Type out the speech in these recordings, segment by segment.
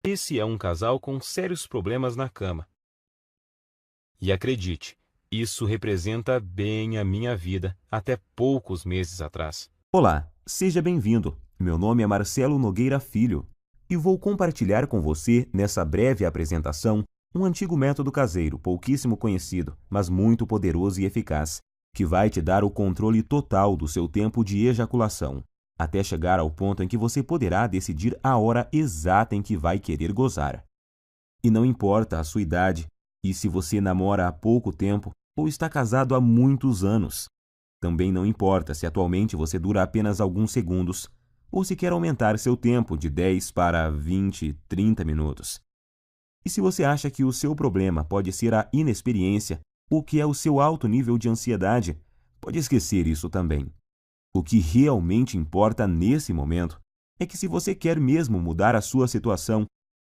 Esse é um casal com sérios problemas na cama. E acredite, isso representa bem a minha vida até poucos meses atrás. Olá, seja bem-vindo. Meu nome é Marcelo Nogueira Filho e vou compartilhar com você, nessa breve apresentação, um antigo método caseiro, pouquíssimo conhecido, mas muito poderoso e eficaz, que vai te dar o controle total do seu tempo de ejaculação, até chegar ao ponto em que você poderá decidir a hora exata em que vai querer gozar. E não importa a sua idade, e se você namora há pouco tempo ou está casado há muitos anos. Também não importa se atualmente você dura apenas alguns segundos, ou se quer aumentar seu tempo de 10 para 20, 30 minutos. E se você acha que o seu problema pode ser a inexperiência, ou que é o seu alto nível de ansiedade, pode esquecer isso também. O que realmente importa nesse momento é que, se você quer mesmo mudar a sua situação,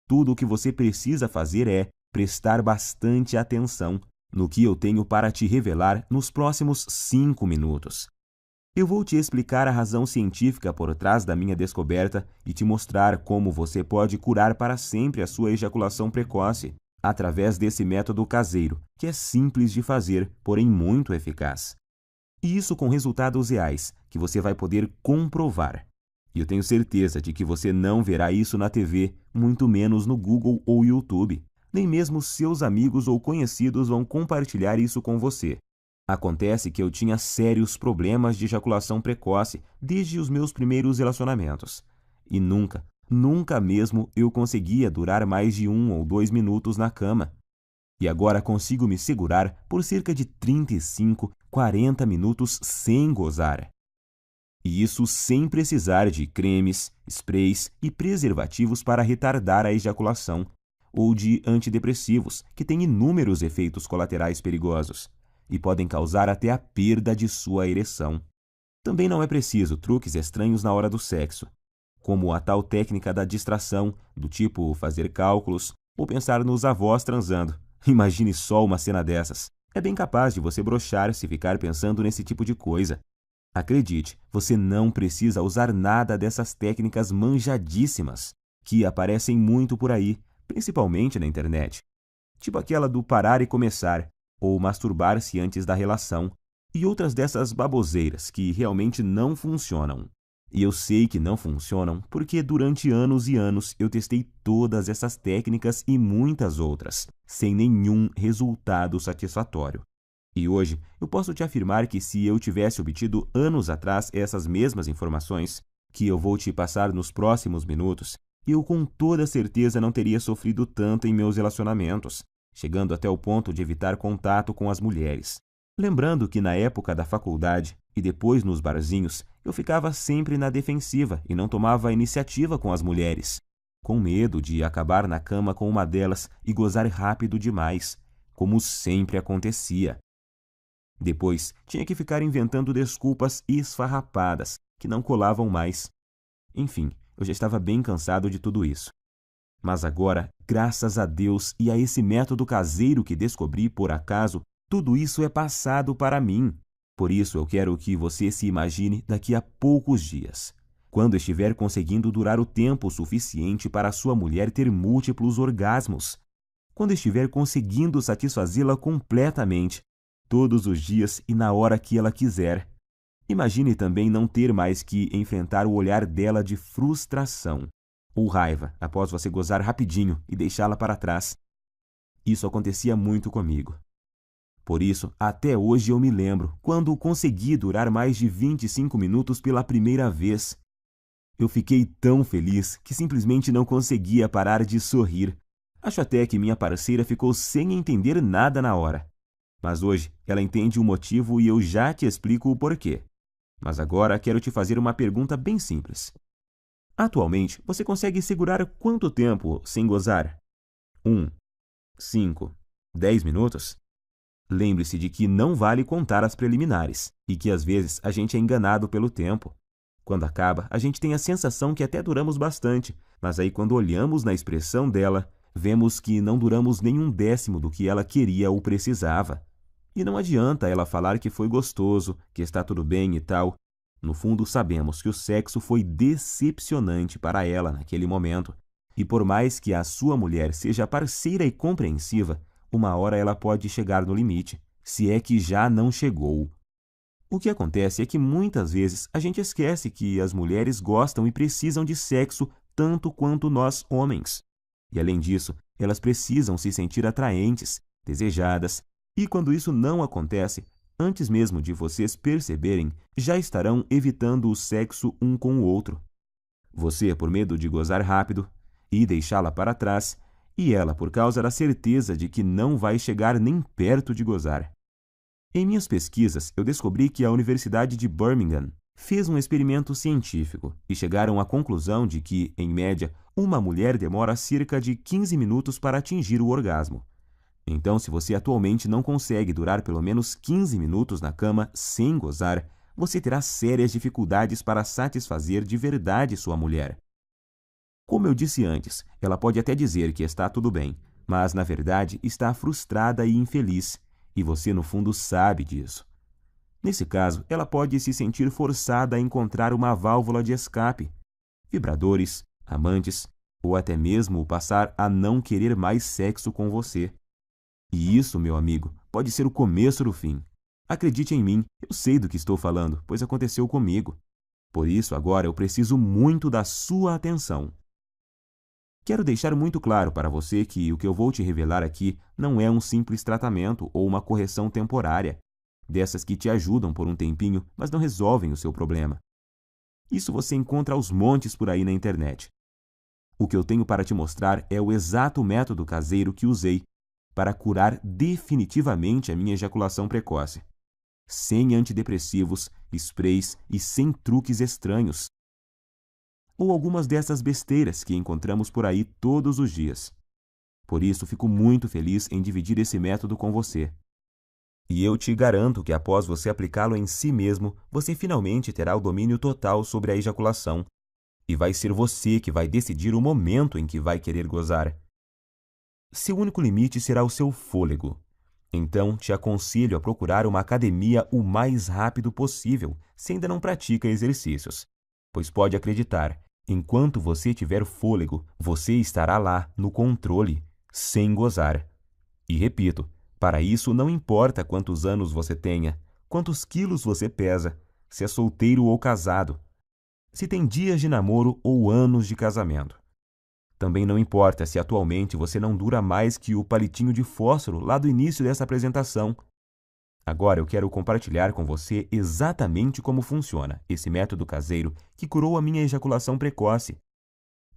tudo o que você precisa fazer é prestar bastante atenção no que eu tenho para te revelar nos próximos 5 minutos. Eu vou te explicar a razão científica por trás da minha descoberta e te mostrar como você pode curar para sempre a sua ejaculação precoce através desse método caseiro, que é simples de fazer, porém muito eficaz. E isso com resultados reais, que você vai poder comprovar. E eu tenho certeza de que você não verá isso na TV, muito menos no Google ou YouTube. Nem mesmo seus amigos ou conhecidos vão compartilhar isso com você. Acontece que eu tinha sérios problemas de ejaculação precoce desde os meus primeiros relacionamentos. E nunca mesmo eu conseguia durar mais de 1 ou 2 minutos na cama. E agora consigo me segurar por cerca de 35, 40 minutos sem gozar. E isso sem precisar de cremes, sprays e preservativos para retardar a ejaculação, ou de antidepressivos, que têm inúmeros efeitos colaterais perigosos e podem causar até a perda de sua ereção. Também não é preciso truques estranhos na hora do sexo, como a tal técnica da distração, do tipo fazer cálculos ou pensar nos avós transando. Imagine só uma cena dessas. É bem capaz de você broxar se ficar pensando nesse tipo de coisa. Acredite, você não precisa usar nada dessas técnicas manjadíssimas, que aparecem muito por aí, principalmente na internet. Tipo aquela do parar e começar, ou masturbar-se antes da relação, e outras dessas baboseiras que realmente não funcionam. E eu sei que não funcionam porque durante anos e anos eu testei todas essas técnicas e muitas outras, sem nenhum resultado satisfatório. E hoje eu posso te afirmar que, se eu tivesse obtido anos atrás essas mesmas informações, que eu vou te passar nos próximos minutos, eu com toda certeza não teria sofrido tanto em meus relacionamentos, chegando até o ponto de evitar contato com as mulheres. Lembrando que na época da faculdade e depois nos barzinhos, eu ficava sempre na defensiva e não tomava iniciativa com as mulheres, com medo de acabar na cama com uma delas e gozar rápido demais, como sempre acontecia. Depois, tinha que ficar inventando desculpas esfarrapadas, que não colavam mais. Enfim, eu já estava bem cansado de tudo isso. Mas agora, graças a Deus e a esse método caseiro que descobri por acaso, tudo isso é passado para mim. Por isso eu quero que você se imagine daqui a poucos dias, quando estiver conseguindo durar o tempo suficiente para a sua mulher ter múltiplos orgasmos, quando estiver conseguindo satisfazê-la completamente, todos os dias e na hora que ela quiser. Imagine também não ter mais que enfrentar o olhar dela de frustração ou raiva após você gozar rapidinho e deixá-la para trás. Isso acontecia muito comigo. Por isso, até hoje eu me lembro quando consegui durar mais de 25 minutos pela primeira vez. Eu fiquei tão feliz que simplesmente não conseguia parar de sorrir. Acho até que minha parceira ficou sem entender nada na hora. Mas hoje ela entende o motivo e eu já te explico o porquê. Mas agora quero te fazer uma pergunta bem simples. Atualmente, você consegue segurar quanto tempo sem gozar? 1, 5, 10 minutos? Lembre-se de que não vale contar as preliminares e que às vezes a gente é enganado pelo tempo. Quando acaba, a gente tem a sensação que até duramos bastante, mas aí quando olhamos na expressão dela, vemos que não duramos nem 1/10 do que ela queria ou precisava. E não adianta ela falar que foi gostoso, que está tudo bem e tal. No fundo, sabemos que o sexo foi decepcionante para ela naquele momento E por mais que a sua mulher seja parceira e compreensiva, uma hora ela pode chegar no limite, se é que já não chegou. O que acontece é que muitas vezes a gente esquece que as mulheres gostam e precisam de sexo tanto quanto nós homens. E além disso, elas precisam se sentir atraentes, desejadas, e quando isso não acontece, antes mesmo de vocês perceberem, já estarão evitando o sexo um com o outro. Você por medo de gozar rápido e deixá-la para trás, e ela por causa da certeza de que não vai chegar nem perto de gozar. Em minhas pesquisas, eu descobri que a Universidade de Birmingham fez um experimento científico e chegaram à conclusão de que, em média, uma mulher demora cerca de 15 minutos para atingir o orgasmo. Então, se você atualmente não consegue durar pelo menos 15 minutos na cama sem gozar, você terá sérias dificuldades para satisfazer de verdade sua mulher. Como eu disse antes, ela pode até dizer que está tudo bem, mas na verdade está frustrada e infeliz, e você no fundo sabe disso. Nesse caso, ela pode se sentir forçada a encontrar uma válvula de escape, vibradores, amantes, ou até mesmo passar a não querer mais sexo com você. E isso, meu amigo, pode ser o começo do fim. Acredite em mim, eu sei do que estou falando, pois aconteceu comigo. Por isso, agora eu preciso muito da sua atenção. Quero deixar muito claro para você que o que eu vou te revelar aqui não é um simples tratamento ou uma correção temporária, dessas que te ajudam por um tempinho, mas não resolvem o seu problema. Isso você encontra aos montes por aí na internet. O que eu tenho para te mostrar é o exato método caseiro que usei para curar definitivamente a minha ejaculação precoce. Sem antidepressivos, sprays e sem truques estranhos. Ou algumas dessas besteiras que encontramos por aí todos os dias. Por isso, fico muito feliz em dividir esse método com você. E eu te garanto que após você aplicá-lo em si mesmo, você finalmente terá o domínio total sobre a ejaculação. E vai ser você que vai decidir o momento em que vai querer gozar. Seu único limite será o seu fôlego. Então, te aconselho a procurar uma academia o mais rápido possível, se ainda não pratica exercícios. Pois pode acreditar, enquanto você tiver fôlego, você estará lá, no controle, sem gozar. E repito, para isso não importa quantos anos você tenha, quantos quilos você pesa, se é solteiro ou casado, se tem dias de namoro ou anos de casamento. Também não importa se atualmente você não dura mais que o palitinho de fósforo lá do início dessa apresentação. Agora eu quero compartilhar com você exatamente como funciona esse método caseiro que curou a minha ejaculação precoce.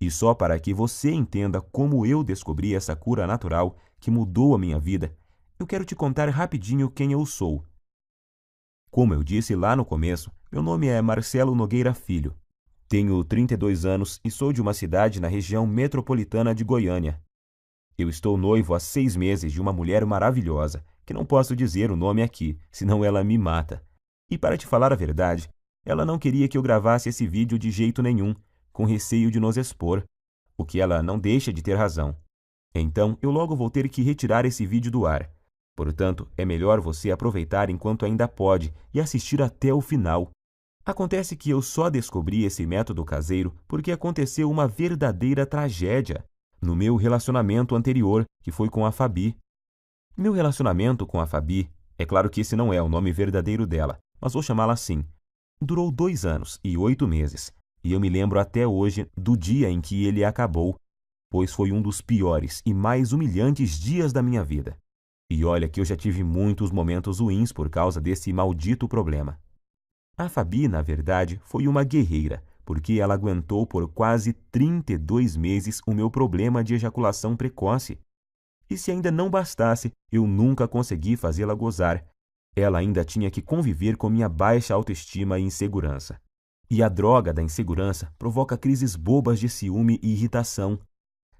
E só para que você entenda como eu descobri essa cura natural que mudou a minha vida, eu quero te contar rapidinho quem eu sou. Como eu disse lá no começo, meu nome é Marcelo Nogueira Filho. Tenho 32 anos e sou de uma cidade na região metropolitana de Goiânia. Eu estou noivo há 6 meses de uma mulher maravilhosa, que não posso dizer o nome aqui, senão ela me mata. E para te falar a verdade, ela não queria que eu gravasse esse vídeo de jeito nenhum, com receio de nos expor, o que ela não deixa de ter razão. Então, eu logo vou ter que retirar esse vídeo do ar. Portanto, é melhor você aproveitar enquanto ainda pode e assistir até o final. Acontece que eu só descobri esse método caseiro porque aconteceu uma verdadeira tragédia no meu relacionamento anterior, que foi com a Fabi. Meu relacionamento com a Fabi, é claro que esse não é o nome verdadeiro dela, mas vou chamá-la assim, durou 2 anos e 8 meses, e eu me lembro até hoje do dia em que ele acabou, pois foi um dos piores e mais humilhantes dias da minha vida. E olha que eu já tive muitos momentos ruins por causa desse maldito problema. A Fabi, na verdade, foi uma guerreira, porque ela aguentou por quase 32 meses o meu problema de ejaculação precoce. E se ainda não bastasse, eu nunca consegui fazê-la gozar. Ela ainda tinha que conviver com minha baixa autoestima e insegurança. E a droga da insegurança provoca crises bobas de ciúme e irritação.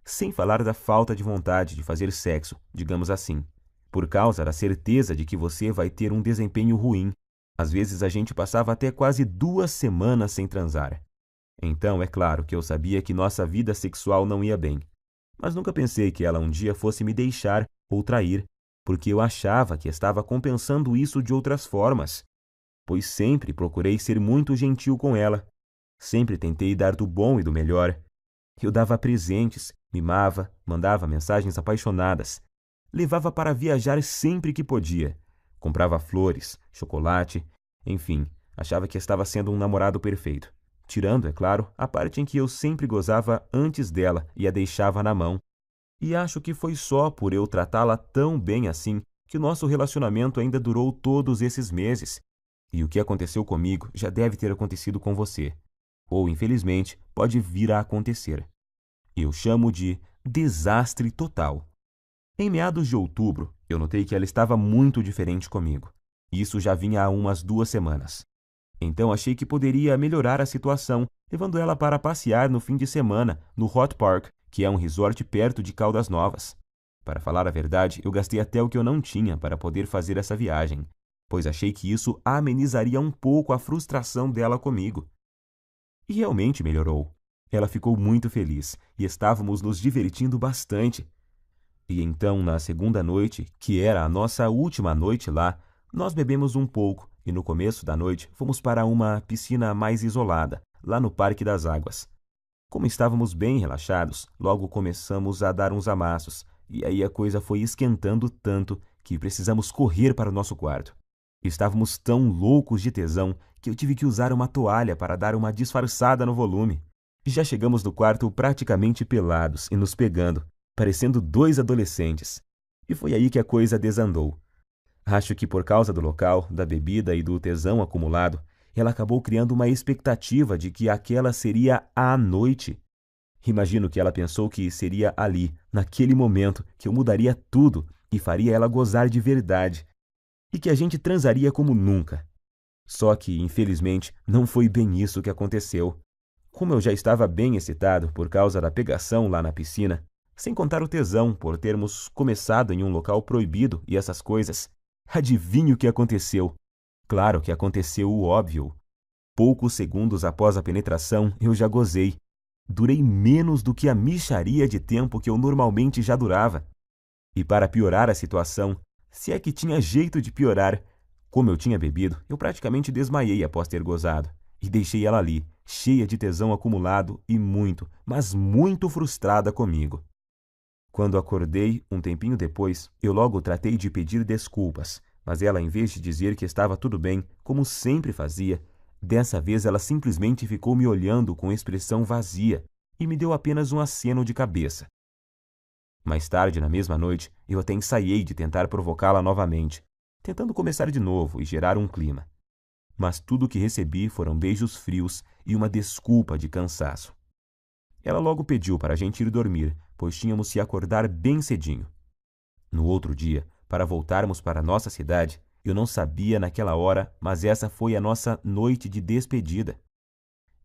Sem falar da falta de vontade de fazer sexo, digamos assim, por causa da certeza de que você vai ter um desempenho ruim. Às vezes a gente passava até quase 2 semanas sem transar. Então, é claro que eu sabia que nossa vida sexual não ia bem. Mas nunca pensei que ela um dia fosse me deixar ou trair, porque eu achava que estava compensando isso de outras formas. Pois sempre procurei ser muito gentil com ela. Sempre tentei dar do bom e do melhor. Eu dava presentes, mimava, mandava mensagens apaixonadas. Levava para viajar sempre que podia. Comprava flores, chocolate, enfim, achava que estava sendo um namorado perfeito. Tirando, é claro, a parte em que eu sempre gozava antes dela e a deixava na mão. E acho que foi só por eu tratá-la tão bem assim que o nosso relacionamento ainda durou todos esses meses. E o que aconteceu comigo já deve ter acontecido com você. Ou, infelizmente, pode vir a acontecer. Eu chamo de desastre total. Em meados de outubro, eu notei que ela estava muito diferente comigo. Isso já vinha há umas 2 semanas. Então achei que poderia melhorar a situação, levando ela para passear no fim de semana no Hot Park, que é um resort perto de Caldas Novas. Para falar a verdade, eu gastei até o que eu não tinha para poder fazer essa viagem, pois achei que isso amenizaria um pouco a frustração dela comigo. E realmente melhorou. Ela ficou muito feliz e estávamos nos divertindo bastante. E então, na segunda noite, que era a nossa última noite lá, nós bebemos um pouco e no começo da noite fomos para uma piscina mais isolada, lá no Parque das Águas. Como estávamos bem relaxados, logo começamos a dar uns amassos, e aí a coisa foi esquentando tanto que precisamos correr para o nosso quarto. Estávamos tão loucos de tesão que eu tive que usar uma toalha para dar uma disfarçada no volume. Já chegamos no quarto praticamente pelados e nos pegando, parecendo 2 adolescentes. E foi aí que a coisa desandou. Acho que por causa do local, da bebida e do tesão acumulado, ela acabou criando uma expectativa de que aquela seria a noite. Imagino que ela pensou que seria ali, naquele momento, que eu mudaria tudo e faria ela gozar de verdade. E que a gente transaria como nunca. Só que, infelizmente, não foi bem isso que aconteceu. Como eu já estava bem excitado por causa da pegação lá na piscina, sem contar o tesão por termos começado em um local proibido e essas coisas, adivinhe o que aconteceu? Claro que aconteceu o óbvio. Poucos segundos após a penetração, eu já gozei. Durei menos do que a mixaria de tempo que eu normalmente já durava. E para piorar a situação, se é que tinha jeito de piorar, como eu tinha bebido, eu praticamente desmaiei após ter gozado. E deixei ela ali, cheia de tesão acumulado e muito, mas muito frustrada comigo. Quando acordei, um tempinho depois, eu logo tratei de pedir desculpas, mas ela, em vez de dizer que estava tudo bem, como sempre fazia, dessa vez ela simplesmente ficou me olhando com expressão vazia e me deu apenas um aceno de cabeça. Mais tarde, na mesma noite, eu até ensaiei de tentar provocá-la novamente, tentando começar de novo e gerar um clima. Mas tudo o que recebi foram beijos frios e uma desculpa de cansaço. Ela logo pediu para a gente ir dormir, pois tínhamos se acordar bem cedinho. No outro dia, para voltarmos para nossa cidade, eu não sabia naquela hora, mas essa foi a nossa noite de despedida.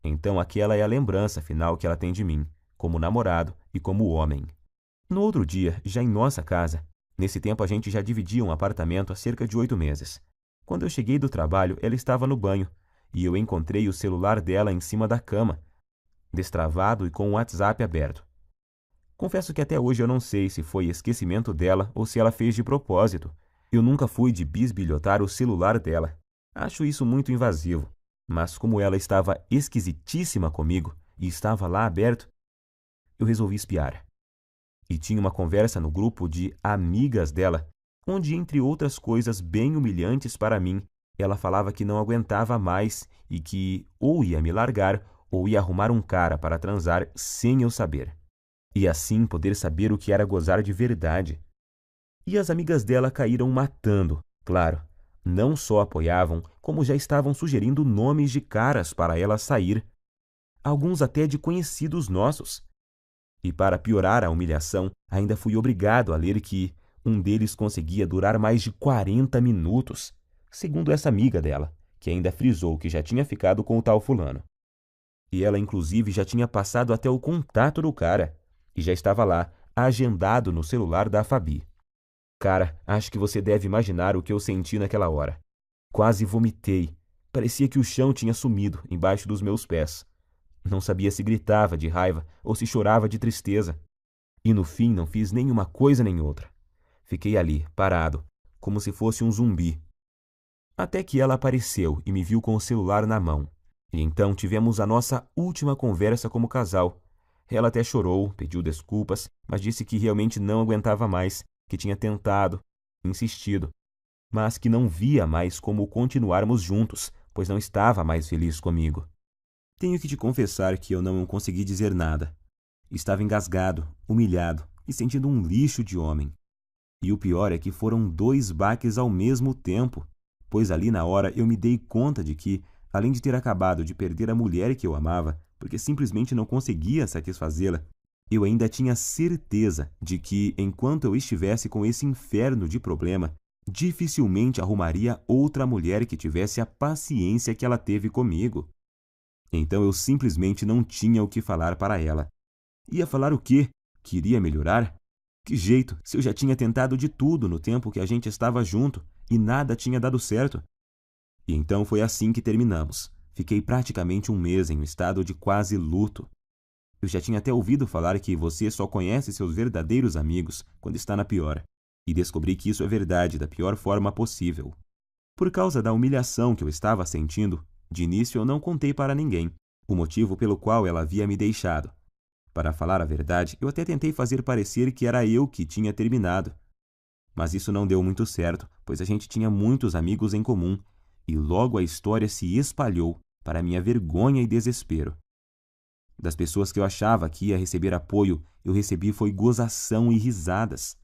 Então aquela é a lembrança final que ela tem de mim, como namorado e como homem. No outro dia, já em nossa casa, nesse tempo a gente já dividia um apartamento há cerca de 8 meses. Quando eu cheguei do trabalho, ela estava no banho, e eu encontrei o celular dela em cima da cama, destravado e com o WhatsApp aberto. Confesso que até hoje eu não sei se foi esquecimento dela ou se ela fez de propósito. Eu nunca fui de bisbilhotar o celular dela. Acho isso muito invasivo. Mas como ela estava esquisitíssima comigo e estava lá aberto, eu resolvi espiar. E tinha uma conversa no grupo de amigas dela, onde, entre outras coisas bem humilhantes para mim, ela falava que não aguentava mais e que ou ia me largar ou ia arrumar um cara para transar sem eu saber. E assim poder saber o que era gozar de verdade. E as amigas dela caíram matando, claro. Não só apoiavam, como já estavam sugerindo nomes de caras para ela sair. Alguns até de conhecidos nossos. E para piorar a humilhação, ainda fui obrigado a ler que um deles conseguia durar mais de 40 minutos, segundo essa amiga dela, que ainda frisou que já tinha ficado com o tal fulano. E ela, inclusive, já tinha passado até o contato do cara, e já estava lá, agendado no celular da Fabi. Cara, acho que você deve imaginar o que eu senti naquela hora. Quase vomitei. Parecia que o chão tinha sumido embaixo dos meus pés. Não sabia se gritava de raiva ou se chorava de tristeza. E no fim não fiz nem uma coisa nem outra. Fiquei ali, parado, como se fosse um zumbi. Até que ela apareceu e me viu com o celular na mão. E então tivemos a nossa última conversa como casal. Ela até chorou, pediu desculpas, mas disse que realmente não aguentava mais, que tinha tentado, insistido, mas que não via mais como continuarmos juntos, pois não estava mais feliz comigo. Tenho que te confessar que eu não consegui dizer nada. Estava engasgado, humilhado e sentindo um lixo de homem. E o pior é que foram 2 baques ao mesmo tempo, pois ali na hora eu me dei conta de que, além de ter acabado de perder a mulher que eu amava, porque simplesmente não conseguia satisfazê-la, eu ainda tinha certeza de que, enquanto eu estivesse com esse inferno de problema, dificilmente arrumaria outra mulher que tivesse a paciência que ela teve comigo. Então eu simplesmente não tinha o que falar para ela. Ia falar o quê? Que iria melhorar? Que jeito, se eu já tinha tentado de tudo no tempo que a gente estava junto e nada tinha dado certo? E então foi assim que terminamos. Fiquei praticamente um mês em um estado de quase luto. Eu já tinha até ouvido falar que você só conhece seus verdadeiros amigos quando está na pior. E descobri que isso é verdade da pior forma possível. Por causa da humilhação que eu estava sentindo, de início eu não contei para ninguém o motivo pelo qual ela havia me deixado. Para falar a verdade, eu até tentei fazer parecer que era eu que tinha terminado. Mas isso não deu muito certo, pois a gente tinha muitos amigos em comum, e logo a história se espalhou, para minha vergonha e desespero. Das pessoas que eu achava que ia receber apoio, eu recebi foi gozação e risadas.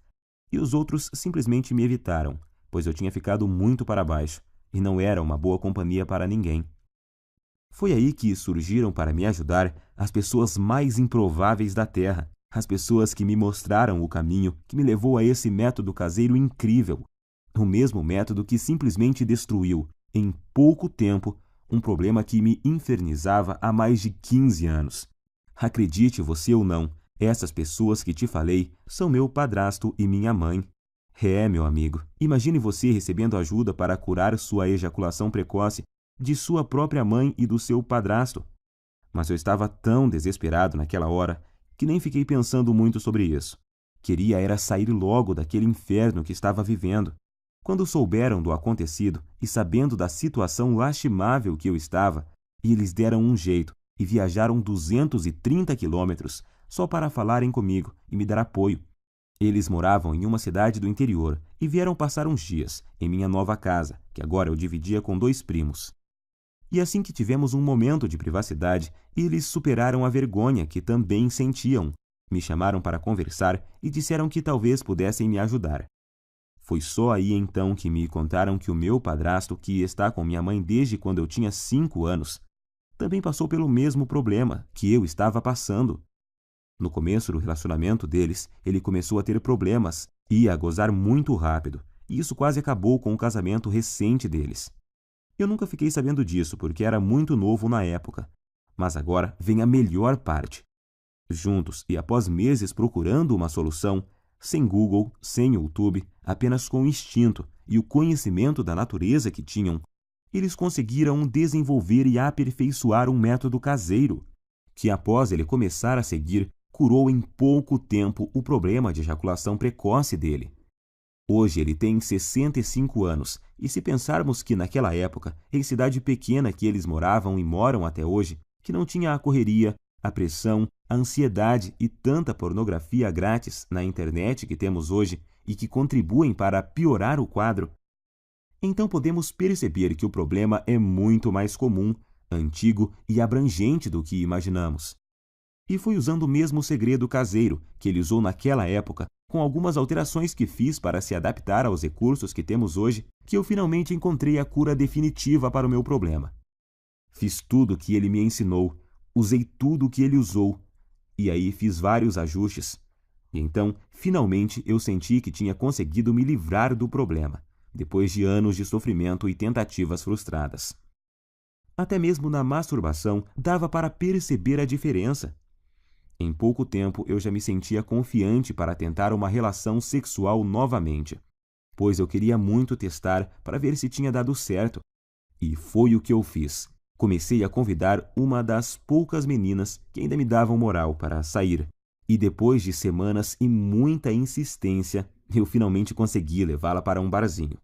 E os outros simplesmente me evitaram, pois eu tinha ficado muito para baixo, e não era uma boa companhia para ninguém. Foi aí que surgiram para me ajudar as pessoas mais improváveis da Terra, as pessoas que me mostraram o caminho que me levou a esse método caseiro incrível, o mesmo método que simplesmente destruiu, em pouco tempo, um problema que me infernizava há mais de 15 anos. Acredite você ou não, essas pessoas que te falei são meu padrasto e minha mãe. Meu amigo, imagine você recebendo ajuda para curar sua ejaculação precoce de sua própria mãe e do seu padrasto. Mas eu estava tão desesperado naquela hora que nem fiquei pensando muito sobre isso. Queria era sair logo daquele inferno que estava vivendo. Quando souberam do acontecido e sabendo da situação lastimável que eu estava, eles deram um jeito e viajaram 230 quilômetros só para falarem comigo e me dar apoio. Eles moravam em uma cidade do interior e vieram passar uns dias em minha nova casa, que agora eu dividia com 2 primos. E assim que tivemos um momento de privacidade, eles superaram a vergonha que também sentiam. Me chamaram para conversar e disseram que talvez pudessem me ajudar. Foi só aí então que me contaram que o meu padrasto, que está com minha mãe desde quando eu tinha 5 anos, também passou pelo mesmo problema que eu estava passando. No começo do relacionamento deles, ele começou a ter problemas e a gozar muito rápido, e isso quase acabou com o casamento recente deles. Eu nunca fiquei sabendo disso porque era muito novo na época, mas agora vem a melhor parte. Juntos e após meses procurando uma solução, sem Google, sem YouTube, apenas com o instinto e o conhecimento da natureza que tinham, eles conseguiram desenvolver e aperfeiçoar um método caseiro, que após ele começar a seguir, curou em pouco tempo o problema de ejaculação precoce dele. Hoje ele tem 65 anos, e se pensarmos que naquela época, em cidade pequena que eles moravam e moram até hoje, que não tinha a correria, a pressão, a ansiedade e tanta pornografia grátis na internet que temos hoje e que contribuem para piorar o quadro, então podemos perceber que o problema é muito mais comum, antigo e abrangente do que imaginamos. E foi usando o mesmo segredo caseiro que ele usou naquela época, com algumas alterações que fiz para se adaptar aos recursos que temos hoje, que eu finalmente encontrei a cura definitiva para o meu problema. Fiz tudo o que ele me ensinou, usei tudo o que ele usou, e aí fiz vários ajustes. E então, finalmente, eu senti que tinha conseguido me livrar do problema, depois de anos de sofrimento e tentativas frustradas. Até mesmo na masturbação dava para perceber a diferença. Em pouco tempo eu já me sentia confiante para tentar uma relação sexual novamente, pois eu queria muito testar para ver se tinha dado certo. E foi o que eu fiz. Comecei a convidar uma das poucas meninas que ainda me davam moral para sair. E depois de semanas e muita insistência, eu finalmente consegui levá-la para um barzinho.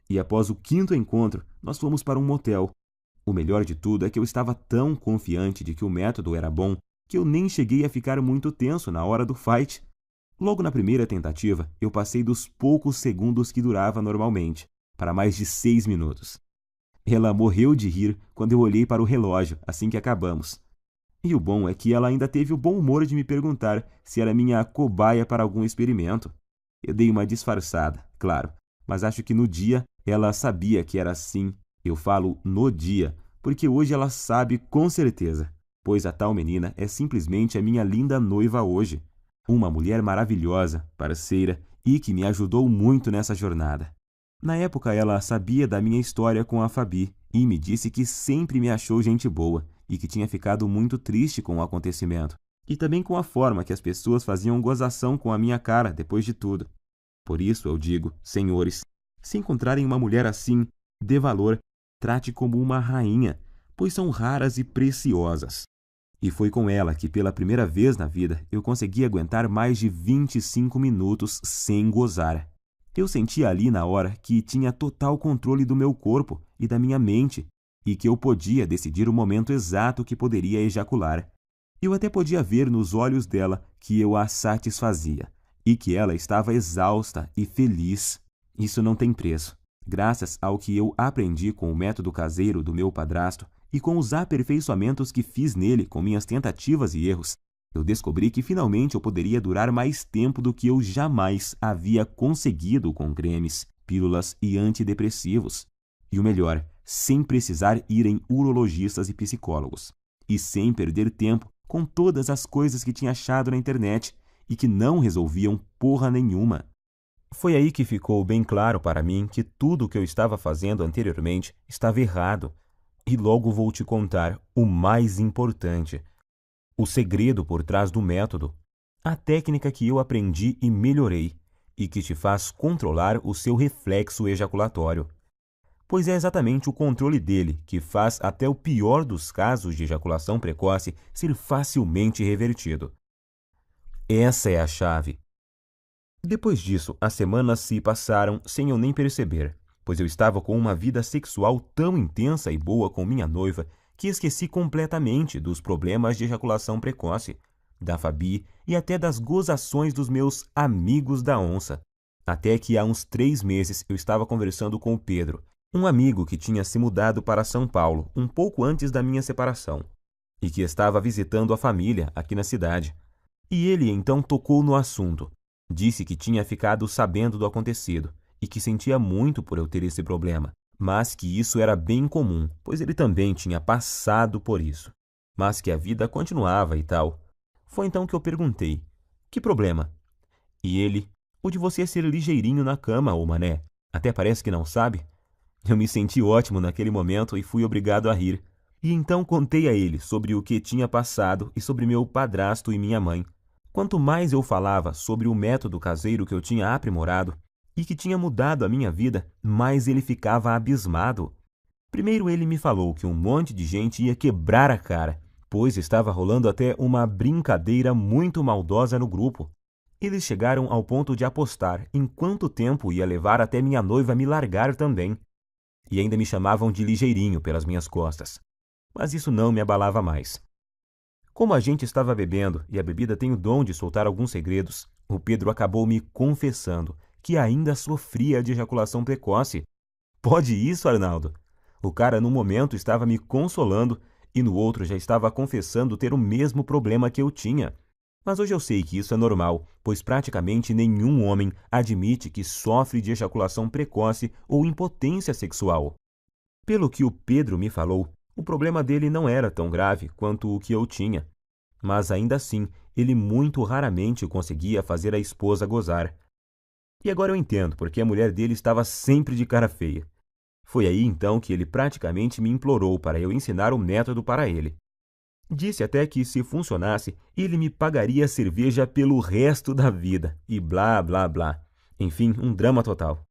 E após o 5º encontro, nós fomos para um motel. O melhor de tudo é que eu estava tão confiante de que o método era bom que eu nem cheguei a ficar muito tenso na hora do fight. Logo na primeira tentativa, eu passei dos poucos segundos que durava normalmente, para mais de 6 minutos. Ela morreu de rir quando eu olhei para o relógio assim que acabamos. E o bom é que ela ainda teve o bom humor de me perguntar se era minha cobaia para algum experimento. Eu dei uma disfarçada, claro, mas acho que no dia ela sabia que era assim. Eu falo no dia, porque hoje ela sabe com certeza, pois a tal menina é simplesmente a minha linda noiva hoje. Uma mulher maravilhosa, parceira e que me ajudou muito nessa jornada. Na época ela sabia da minha história com a Fabi e me disse que sempre me achou gente boa e que tinha ficado muito triste com o acontecimento. E também com a forma que as pessoas faziam gozação com a minha cara depois de tudo. Por isso eu digo, senhores, se encontrarem uma mulher assim, dê valor, trate como uma rainha, pois são raras e preciosas. E foi com ela que pela primeira vez na vida eu consegui aguentar mais de 25 minutos sem gozar. Eu sentia ali na hora que tinha total controle do meu corpo e da minha mente e que eu podia decidir o momento exato que poderia ejacular. Eu até podia ver nos olhos dela que eu a satisfazia e que ela estava exausta e feliz. Isso não tem preço. Graças ao que eu aprendi com o método caseiro do meu padrasto e com os aperfeiçoamentos que fiz nele com minhas tentativas e erros, eu descobri que finalmente eu poderia durar mais tempo do que eu jamais havia conseguido com cremes, pílulas e antidepressivos. E o melhor, sem precisar ir em urologistas e psicólogos. E sem perder tempo com todas as coisas que tinha achado na internet e que não resolviam porra nenhuma. Foi aí que ficou bem claro para mim que tudo o que eu estava fazendo anteriormente estava errado. E logo vou te contar o mais importante. O segredo por trás do método, a técnica que eu aprendi e melhorei, e que te faz controlar o seu reflexo ejaculatório. Pois é exatamente o controle dele que faz até o pior dos casos de ejaculação precoce ser facilmente revertido. Essa é a chave. Depois disso, as semanas se passaram sem eu nem perceber, pois eu estava com uma vida sexual tão intensa e boa com minha noiva que esqueci completamente dos problemas de ejaculação precoce, da Fabi e até das gozações dos meus amigos da onça. Até que há uns 3 meses eu estava conversando com o Pedro, um amigo que tinha se mudado para São Paulo um pouco antes da minha separação, e que estava visitando a família aqui na cidade. E ele então tocou no assunto. Disse que tinha ficado sabendo do acontecido e que sentia muito por eu ter esse problema, mas que isso era bem comum, pois ele também tinha passado por isso, mas que a vida continuava e tal. Foi então que eu perguntei, que problema? E ele, o de você ser ligeirinho na cama, ô mané, até parece que não sabe. Eu me senti ótimo naquele momento e fui obrigado a rir. E então contei a ele sobre o que tinha passado e sobre meu padrasto e minha mãe. Quanto mais eu falava sobre o método caseiro que eu tinha aprimorado e que tinha mudado a minha vida, mais ele ficava abismado. Primeiro ele me falou que um monte de gente ia quebrar a cara, pois estava rolando até uma brincadeira muito maldosa no grupo. Eles chegaram ao ponto de apostar em quanto tempo ia levar até minha noiva me largar também. E ainda me chamavam de ligeirinho pelas minhas costas. Mas isso não me abalava mais. Como a gente estava bebendo e a bebida tem o dom de soltar alguns segredos, o Pedro acabou me confessando que ainda sofria de ejaculação precoce. Pode isso, Arnaldo? O cara num momento estava me consolando e no outro já estava confessando ter o mesmo problema que eu tinha. Mas hoje eu sei que isso é normal, pois praticamente nenhum homem admite que sofre de ejaculação precoce ou impotência sexual. Pelo que o Pedro me falou, o problema dele não era tão grave quanto o que eu tinha. Mas ainda assim, ele muito raramente conseguia fazer a esposa gozar. E agora eu entendo porque a mulher dele estava sempre de cara feia. Foi aí então que ele praticamente me implorou para eu ensinar o método para ele. Disse até que, se funcionasse, ele me pagaria cerveja pelo resto da vida, e blá, blá, blá. Enfim, um drama total.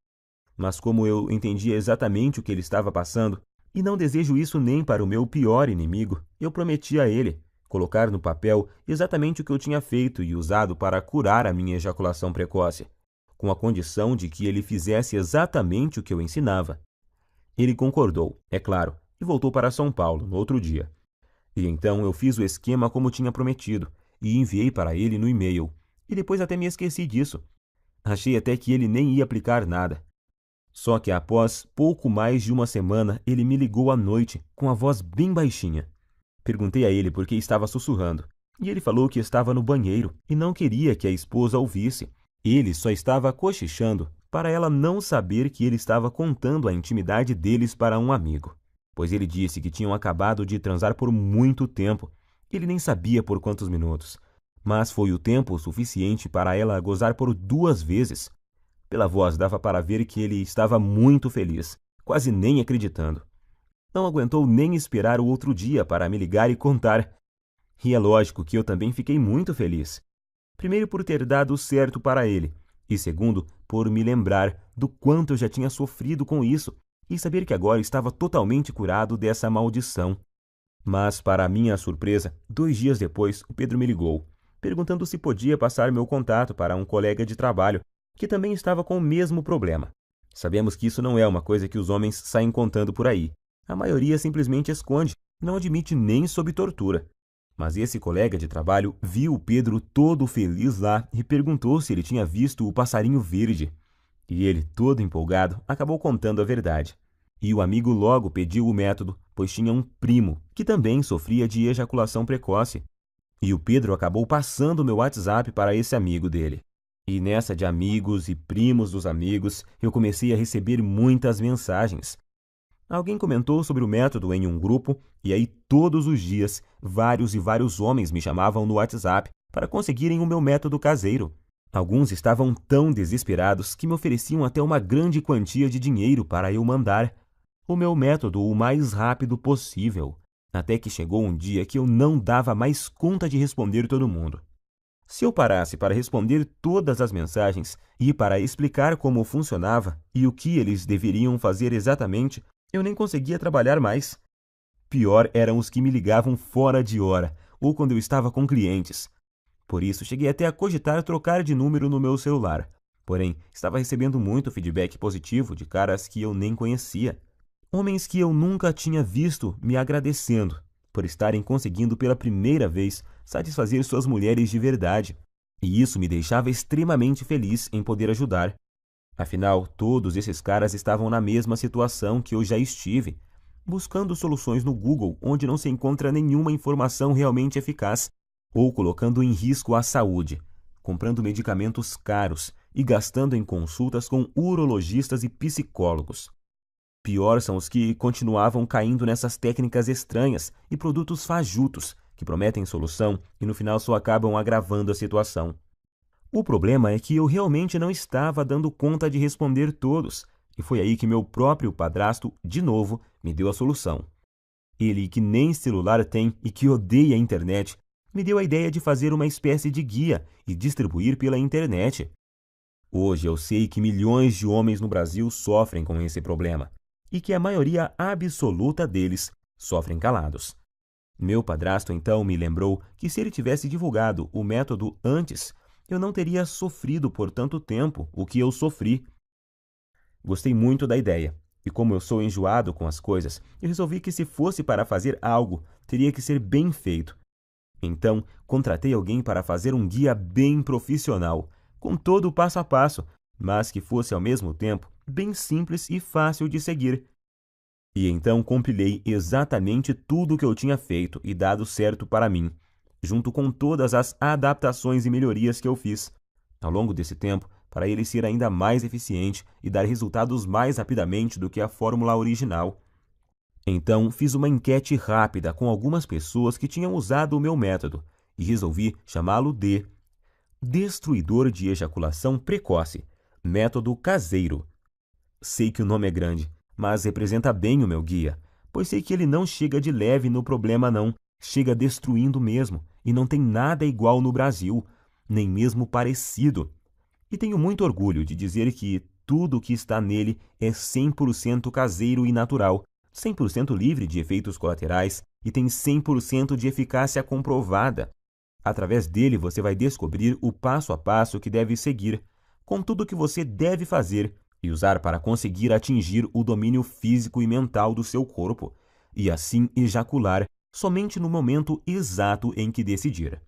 Mas como eu entendia exatamente o que ele estava passando, e não desejo isso nem para o meu pior inimigo, eu prometi a ele colocar no papel exatamente o que eu tinha feito e usado para curar a minha ejaculação precoce, com a condição de que ele fizesse exatamente o que eu ensinava. Ele concordou, é claro, e voltou para São Paulo no outro dia. E então eu fiz o esquema como tinha prometido e enviei para ele no e-mail. E depois até me esqueci disso. Achei até que ele nem ia aplicar nada. Só que após pouco mais de uma semana, ele me ligou à noite, com a voz bem baixinha. Perguntei a ele por que estava sussurrando, e ele falou que estava no banheiro e não queria que a esposa ouvisse. Ele só estava cochichando para ela não saber que ele estava contando a intimidade deles para um amigo, pois ele disse que tinham acabado de transar por muito tempo. Ele nem sabia por quantos minutos, mas foi o tempo suficiente para ela gozar por 2 vezes. Pela voz dava para ver que ele estava muito feliz, quase nem acreditando. Não aguentou nem esperar o outro dia para me ligar e contar. E é lógico que eu também fiquei muito feliz. Primeiro por ter dado certo para ele, e segundo por me lembrar do quanto eu já tinha sofrido com isso e saber que agora estava totalmente curado dessa maldição. Mas, para minha surpresa, 2 dias depois, o Pedro me ligou, perguntando se podia passar meu contato para um colega de trabalho que também estava com o mesmo problema. Sabemos que isso não é uma coisa que os homens saem contando por aí. A maioria simplesmente esconde, não admite nem sob tortura. Mas esse colega de trabalho viu o Pedro todo feliz lá e perguntou se ele tinha visto o passarinho verde. E ele, todo empolgado, acabou contando a verdade. E o amigo logo pediu o método, pois tinha um primo que também sofria de ejaculação precoce. E o Pedro acabou passando o meu WhatsApp para esse amigo dele. E nessa de amigos e primos dos amigos, eu comecei a receber muitas mensagens. Alguém comentou sobre o método em um grupo, e aí todos os dias, vários e vários homens me chamavam no WhatsApp para conseguirem o meu método caseiro. Alguns estavam tão desesperados que me ofereciam até uma grande quantia de dinheiro para eu mandar o meu método o mais rápido possível, até que chegou um dia que eu não dava mais conta de responder todo mundo. Se eu parasse para responder todas as mensagens e para explicar como funcionava e o que eles deveriam fazer exatamente, eu nem conseguia trabalhar mais. Pior eram os que me ligavam fora de hora ou quando eu estava com clientes. Por isso, cheguei até a cogitar trocar de número no meu celular. Porém, estava recebendo muito feedback positivo de caras que eu nem conhecia. Homens que eu nunca tinha visto me agradecendo por estarem conseguindo pela primeira vez satisfazer suas mulheres de verdade. E isso me deixava extremamente feliz em poder ajudar. Afinal, todos esses caras estavam na mesma situação que eu já estive, buscando soluções no Google onde não se encontra nenhuma informação realmente eficaz, ou colocando em risco a saúde, comprando medicamentos caros e gastando em consultas com urologistas e psicólogos. Pior são os que continuavam caindo nessas técnicas estranhas e produtos fajutos que prometem solução e no final só acabam agravando a situação. O problema é que eu realmente não estava dando conta de responder todos, e foi aí que meu próprio padrasto, de novo, me deu a solução. Ele, que nem celular tem e que odeia a internet, me deu a ideia de fazer uma espécie de guia e distribuir pela internet. Hoje eu sei que milhões de homens no Brasil sofrem com esse problema, e que a maioria absoluta deles sofrem calados. Meu padrasto então me lembrou que se ele tivesse divulgado o método antes, eu não teria sofrido por tanto tempo o que eu sofri. Gostei muito da ideia, e como eu sou enjoado com as coisas, eu resolvi que se fosse para fazer algo, teria que ser bem feito. Então, contratei alguém para fazer um guia bem profissional, com todo o passo a passo, mas que fosse ao mesmo tempo bem simples e fácil de seguir. E então compilei exatamente tudo o que eu tinha feito e dado certo para mim, junto com todas as adaptações e melhorias que eu fiz ao longo desse tempo, para ele ser ainda mais eficiente e dar resultados mais rapidamente do que a fórmula original. Então, fiz uma enquete rápida com algumas pessoas que tinham usado o meu método e resolvi chamá-lo de Destruidor de Ejaculação Precoce, Método Caseiro. Sei que o nome é grande, mas representa bem o meu guia, pois sei que ele não chega de leve no problema não, chega destruindo mesmo, e não tem nada igual no Brasil, nem mesmo parecido. E tenho muito orgulho de dizer que tudo o que está nele é 100% caseiro e natural, 100% livre de efeitos colaterais e tem 100% de eficácia comprovada. Através dele você vai descobrir o passo a passo que deve seguir, com tudo o que você deve fazer e usar para conseguir atingir o domínio físico e mental do seu corpo, e assim ejacular somente no momento exato em que decidir.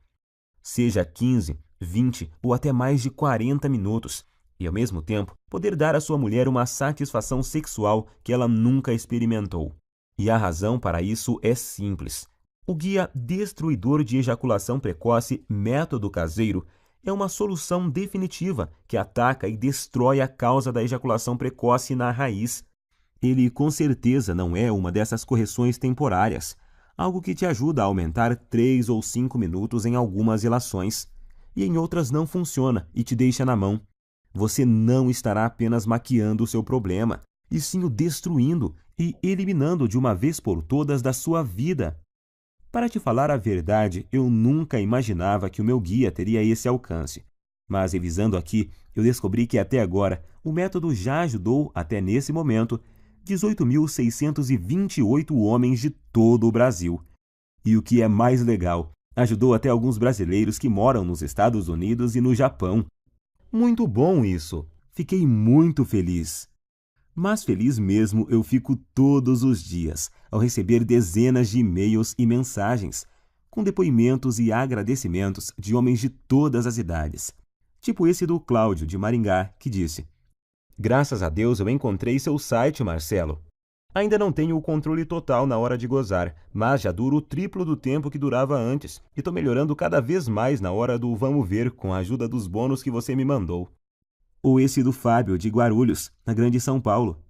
Seja 15, 20 ou até mais de 40 minutos, e ao mesmo tempo poder dar à sua mulher uma satisfação sexual que ela nunca experimentou. E a razão para isso é simples. O guia destruidor de ejaculação precoce Método Caseiro é uma solução definitiva que ataca e destrói a causa da ejaculação precoce na raiz. Ele com certeza não é uma dessas correções temporárias, algo que te ajuda a aumentar 3 ou 5 minutos em algumas relações, e em outras não funciona e te deixa na mão. Você não estará apenas maquiando o seu problema, e sim o destruindo e eliminando de uma vez por todas da sua vida. Para te falar a verdade, eu nunca imaginava que o meu guia teria esse alcance. Mas revisando aqui, eu descobri que até agora o método já ajudou, até nesse momento, 18.628 homens de todo o Brasil. E o que é mais legal, ajudou até alguns brasileiros que moram nos Estados Unidos e no Japão. Muito bom isso! Fiquei muito feliz. Mas feliz mesmo eu fico todos os dias ao receber dezenas de e-mails e mensagens, com depoimentos e agradecimentos de homens de todas as idades. Tipo esse do Cláudio, de Maringá, que disse: "Graças a Deus eu encontrei seu site, Marcelo. Ainda não tenho o controle total na hora de gozar, mas já duro o triplo do tempo que durava antes e estou melhorando cada vez mais na hora do vamos ver com a ajuda dos bônus que você me mandou." Ou esse do Fábio, de Guarulhos, na Grande São Paulo: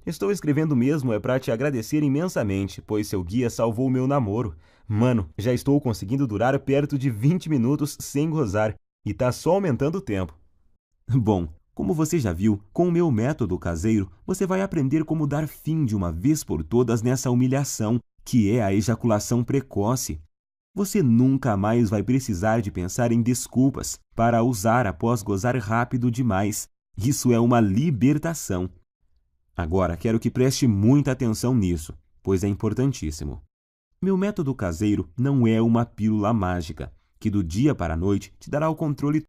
"Estou escrevendo mesmo para te agradecer imensamente, pois seu guia salvou meu namoro. Mano, já estou conseguindo durar perto de 20 minutos sem gozar e tá só aumentando o tempo." Bom, como você já viu, com o meu método caseiro, você vai aprender como dar fim de uma vez por todas nessa humilhação, que é a ejaculação precoce. Você nunca mais vai precisar de pensar em desculpas para usar após gozar rápido demais. Isso é uma libertação. Agora, quero que preste muita atenção nisso, pois é importantíssimo. Meu método caseiro não é uma pílula mágica, que do dia para a noite te dará o controle